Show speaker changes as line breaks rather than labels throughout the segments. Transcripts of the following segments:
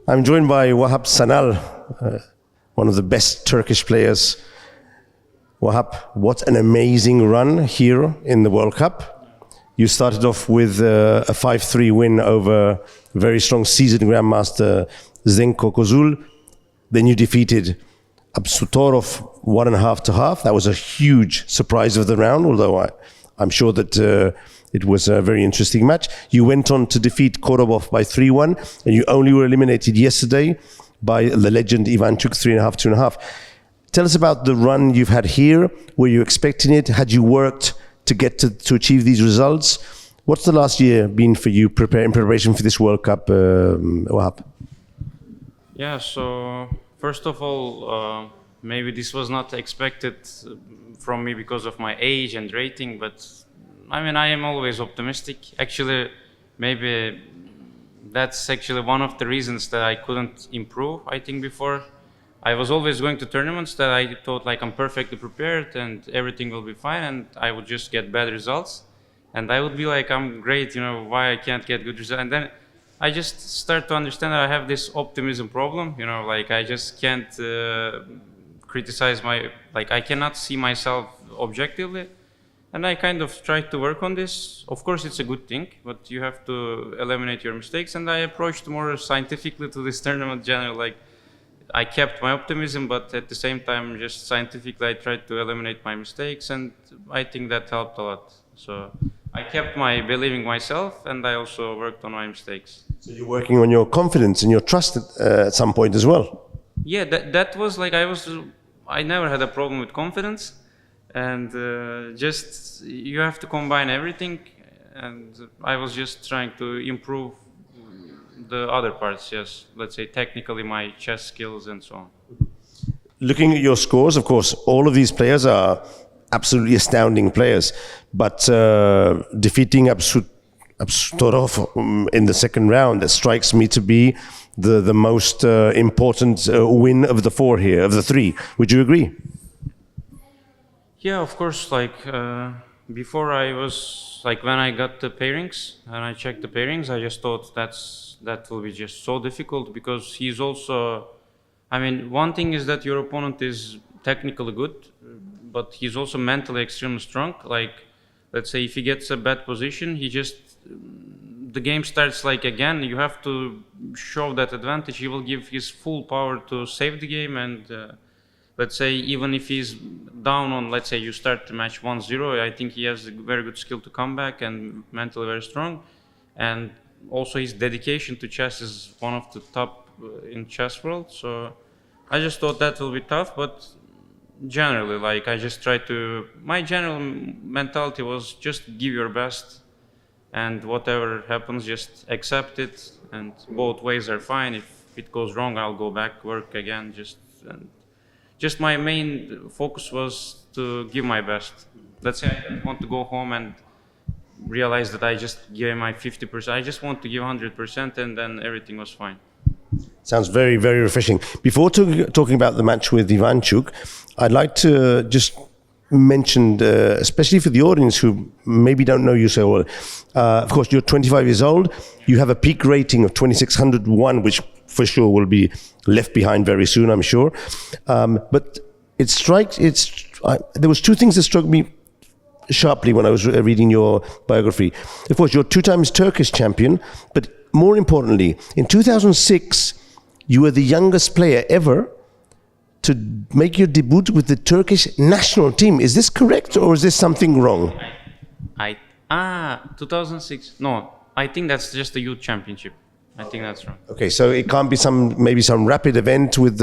I'm joined by Vahap Sanal, one of the best Turkish players. Vahap, what an amazing run here in the World Cup. You started off with a 5-3 win over very strong seasoned grandmaster Zenko Kozul. Then you defeated Absutorov 1.5 to half. That was a huge surprise of the round, although I'm sure that it was a very interesting match. You went on to defeat Korobov by 3-1, and you only were eliminated yesterday by the legend Ivanchuk 3.5, 2.5. Tell us about the run you've had here. Were you expecting it? Had you worked to get to achieve these results? What's the last year been for you in preparation for this World Cup, Vahap?
Yeah, so first of all, maybe this was not expected from me because of my age and rating, but I mean, I am always optimistic. Actually, maybe that's actually one of the reasons that I couldn't improve, I think, before. I was always going to tournaments that I thought like I'm perfectly prepared and everything will be fine and I would just get bad results. And I would be like, I'm great, you know, why I can't get good results? And then I just start to understand that I have this optimism problem, you know, like I just can't criticize I cannot see myself objectively. And I kind of tried to work on this. Of course, it's a good thing, but you have to eliminate your mistakes. And I approached more scientifically to this tournament generally. Like, I kept my optimism, but at the same time, just scientifically, I tried to eliminate my mistakes. And I think that helped a lot. So I kept my believing myself, and I also worked on my mistakes.
So you're working on your confidence and your trust at some point as well?
Yeah, that was like, I never had a problem with confidence. And just you have to combine everything, and I was just trying to improve the other parts, yes, let's say technically my chess skills and so on.
Looking at your scores, of course, all of these players are absolutely astounding players, but defeating Absutorov in the second round, that strikes me to be the most important win of the four here, of the three. Would you agree?
Yeah, of course, like before I was, like when I got the pairings and I checked the pairings, I just thought that will be just so difficult because he's also, I mean, one thing is that your opponent is technically good, but he's also mentally extremely strong. Like, let's say if he gets a bad position, the game starts like again, you have to show that advantage. He will give his full power to save the game and let's say even if he's down on, let's say you start the match 1-0, I think he has a very good skill to come back and mentally very strong. And also his dedication to chess is one of the top in chess world. So I just thought that will be tough, but generally, like I just try to, my general mentality was just give your best and whatever happens, just accept it. And both ways are fine. If it goes wrong, I'll go back, work again, just my main focus was to give my best. Let's say I didn't want to go home and realize that I just gave my 50%. I just want to give 100% and then everything was fine.
Sounds very, very refreshing. Before talking about the match with Ivanchuk, I'd like to just mention, especially for the audience who maybe don't know you so well, of course, you're 25 years old. You have a peak rating of 2601, which for sure will be left behind very soon, I'm sure. But there was two things that struck me sharply when I was reading your biography. Of course, you're 2 times Turkish champion, but more importantly, in 2006, you were the youngest player ever to make your debut with the Turkish national team. Is this correct, or is this something wrong?
2006. No, I think that's just the youth championship. I think that's wrong. Okay,
so it can't be maybe some rapid event with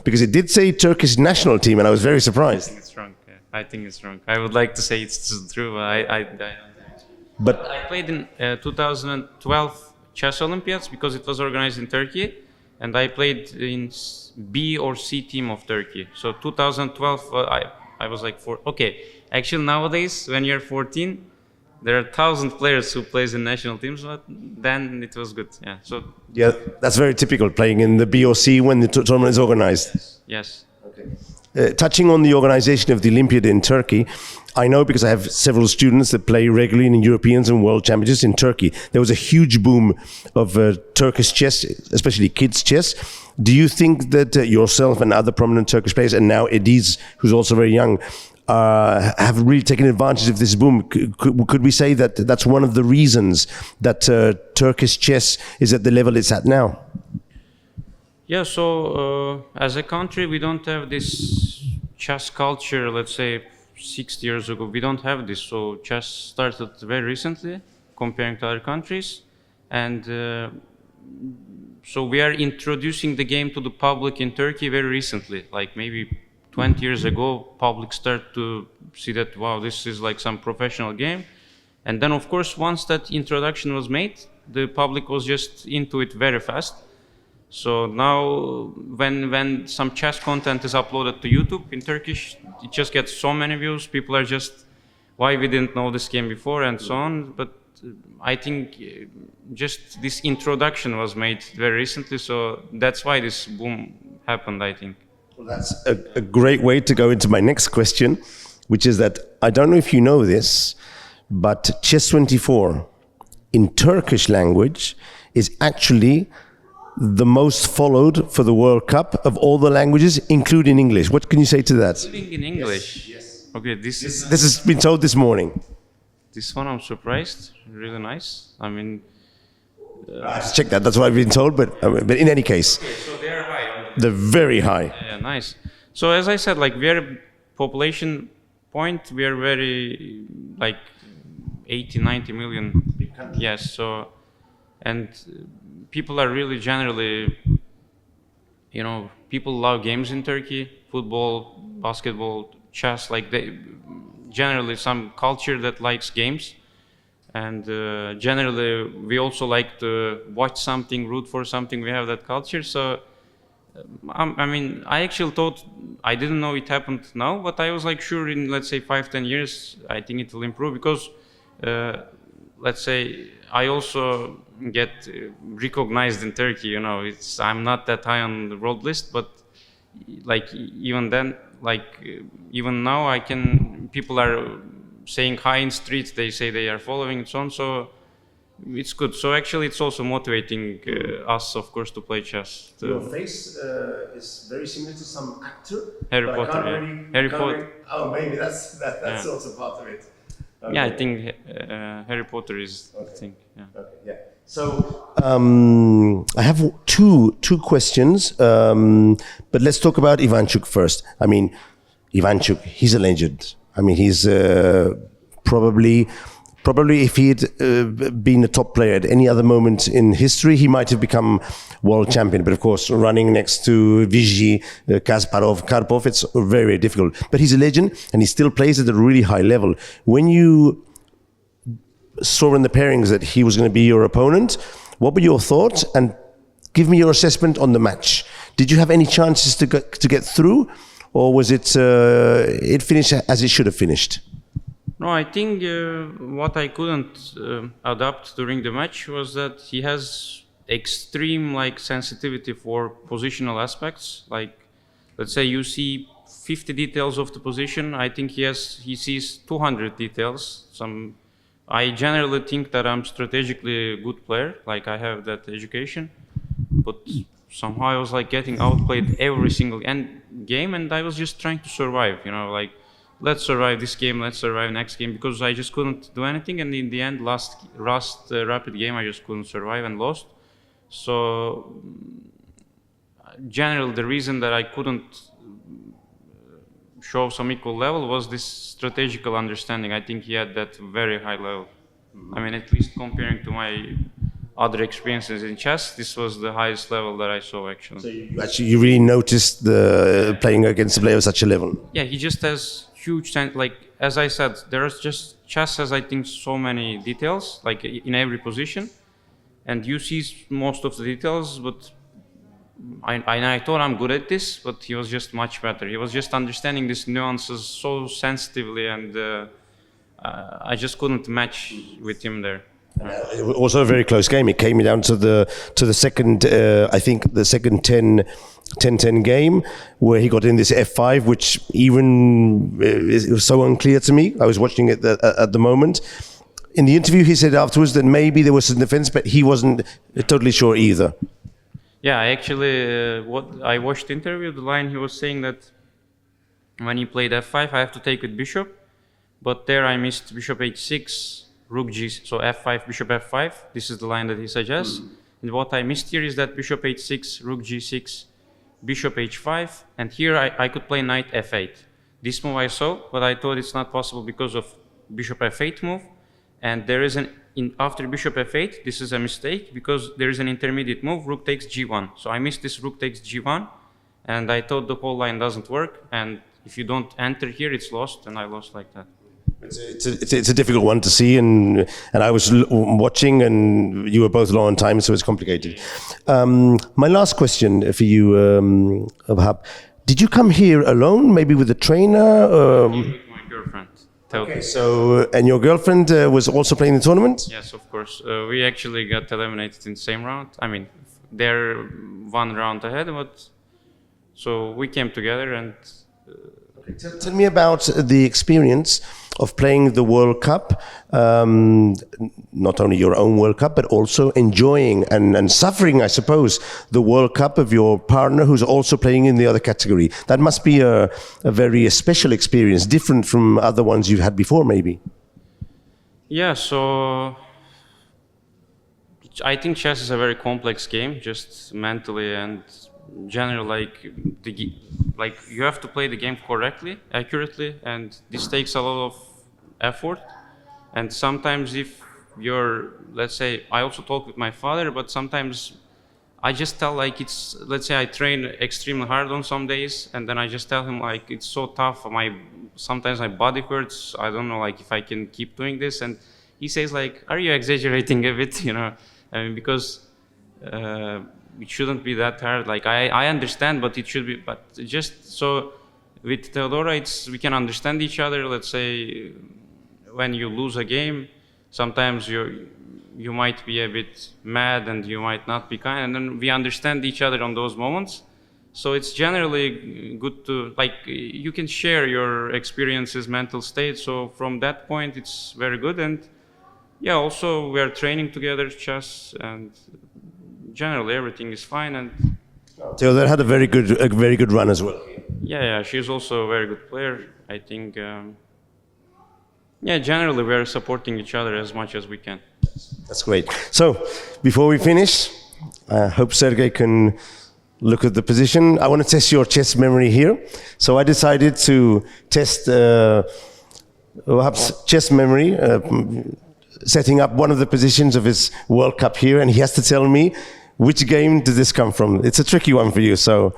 because it did say Turkish national team, and I was very surprised.
I think it's wrong. Yeah. I think it's wrong. I would like to say it's true, but I played in 2012 Chess Olympiads because it was organized in Turkey, and I played in B or C team of Turkey. So 2012, I was like 4. Okay, actually nowadays when you're 14. There are 1,000 players who plays in national teams, but then it was good. Yeah. So
yeah, that's very typical, playing in the B or C when the tournament is organized.
Yes.
Okay. touching on the organization of the Olympiad in Turkey, I know because I have several students that play regularly in Europeans and World Championships in Turkey. There was a huge boom of Turkish chess, especially kids chess. Do you think that yourself and other prominent Turkish players, and now Ediz, who's also very young, have really taken advantage of this boom? Could we say that that's one of the reasons that Turkish chess is at the level it's at now?
Yeah, so as a country, we don't have this chess culture, let's say 60 years ago. We don't have this. So chess started very recently comparing to other countries. And so we are introducing the game to the public in Turkey very recently. Like maybe 20 years ago, public started to see that, wow, this is like some professional game. And then, of course, once that introduction was made, the public was just into it very fast. So now when some chess content is uploaded to YouTube in Turkish, it just gets so many views. People are just, why we didn't know this game before and so on. But I think just this introduction was made very recently. So that's why this boom happened, I think.
Well, that's a great way to go into my next question, which is that I don't know if you know this, but Chess24 in Turkish language is actually the most followed for the World Cup of all the languages, including English. What can you say to that?
Including in English? Yes. Okay,
This has been told this morning.
This one I'm surprised. Really nice. I mean...
I have to check that. That's what I've been told, but in any case.
Okay, so they're high.
They're very high.
Yeah, nice. So as I said, like we are population point, we are very like 80, 90 million. Yes, so, and people are really generally, you know, people love games in Turkey, football, basketball, chess, like they, generally some culture that likes games. And generally, we also like to watch something, root for something, we have that culture. So, I mean, I actually thought, I didn't know it happened now, but I was like sure in, let's say, 5-10 years, I think it will improve because, let's say, I also get recognized in Turkey, you know, I'm not that high on the world list, but like even then, like even now people are saying hi in streets, they say they are following and so on, so it's good. So actually it's also motivating us, of course, to play chess.
Your face is very similar to some actor.
Harry Potter, yeah. Harry Potter.
Oh, maybe that's yeah. Also part of it. Okay.
Yeah, I think Harry Potter is the thing. Yeah.
Okay, yeah. So I have two questions, but let's talk about Ivanchuk first. I mean, Ivanchuk, he's a legend. I mean, he's probably if he had been a top player at any other moment in history, he might have become world champion. But of course, running next to Vijay, Kasparov, Karpov, it's very, very difficult. But he's a legend, and he still plays at a really high level. When you saw in the pairings that he was going to be your opponent, what were your thoughts? And give me your assessment on the match. Did you have any chances to get through, or was it it finished as it should have finished?
No, I think what I couldn't adapt during the match was that he has extreme like sensitivity for positional aspects. Like, let's say you see 50 details of the position. I think he sees 200 details. I generally think that I'm strategically a good player. Like I have that education, but somehow I was like getting outplayed every single game, and I was just trying to survive. You know, like, let's survive this game, let's survive next game, because I just couldn't do anything, and in the end, last rapid game, I just couldn't survive and lost. So, generally, the reason that I couldn't show some equal level was this strategical understanding. I think he had that very high level. I mean, at least comparing to my other experiences in chess, this was the highest level that I saw, actually.
So you really noticed the playing against a player of such a level?
Yeah, he just has huge sense. Like, as I said, there's just chess has, I think, so many details, like in every position, and you see most of the details, but I thought I'm good at this, but he was just much better. He was just understanding these nuances so sensitively, and I just couldn't match with him there.
It was also a very close game. It came down to the second, I think the second 10-10 game, where he got in this F5, which even it was so unclear to me. I was watching it at the moment. In the interview, he said afterwards that maybe there was some defense, but he wasn't totally sure either.
Yeah, actually, what I watched the interview, the line he was saying that when he played F5, I have to take with bishop, but there I missed bishop H6, rook G, so F5, bishop F5. This is the line that he suggests. And what I missed here is that bishop H6, rook G6, bishop H5, and here I could play knight F8. This move I saw, but I thought it's not possible because of bishop F8 move. And there is after bishop F8, this is a mistake because there is an intermediate move, rook takes G1. So I missed this rook takes G1, and I thought the whole line doesn't work. And if you don't enter here, it's lost, and I lost like that.
It's a difficult one to see, and I was watching, and you were both low on time, so it's complicated. My last question for you, Vahap, did you come here alone, maybe with a trainer?
With my girlfriend.
Okay, so, and your girlfriend was also playing the tournament?
Yes, of course. We actually got eliminated in the same round. I mean, they're one round ahead, but so we came together and.
Tell me about the experience of playing the World Cup, not only your own World Cup, but also enjoying and suffering, I suppose, the World Cup of your partner who's also playing in the other category. That must be a very special experience, different from other ones you've had before, maybe.
Yeah, so I think chess is a very complex game, just mentally and generally, like you have to play the game correctly, accurately, and this takes a lot of effort. And sometimes if you're, let's say, I also talk with my father, but sometimes I just tell like it's, let's say I train extremely hard on some days, and then I just tell him like it's so tough, sometimes my body hurts, I don't know like if I can keep doing this, and he says like, are you exaggerating a bit, you know, I mean, because it shouldn't be that hard. Like I understand, but it should be. But just so with Theodora, we can understand each other. Let's say when you lose a game, sometimes you might be a bit mad and you might not be kind, and then we understand each other on those moments. So it's generally good to you can share your experiences, mental state. So from that point, it's very good. And yeah, also we are training together chess and. Generally, everything is fine, and
Theodora had a very good run as well.
Yeah, she's also a very good player. I think, yeah, generally we are supporting each other as much as we can.
That's great. So, before we finish, I hope Sergey can look at the position. I want to test your chess memory here. So I decided to test Vahap's chess memory, setting up one of the positions of his World Cup here, and he has to tell me which game did this come from. It's a tricky one for you, so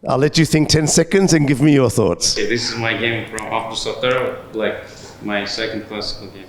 I'll let you think 10 seconds and give me your thoughts.
Okay, this is my game from Abdus Sattar, like my second classical game.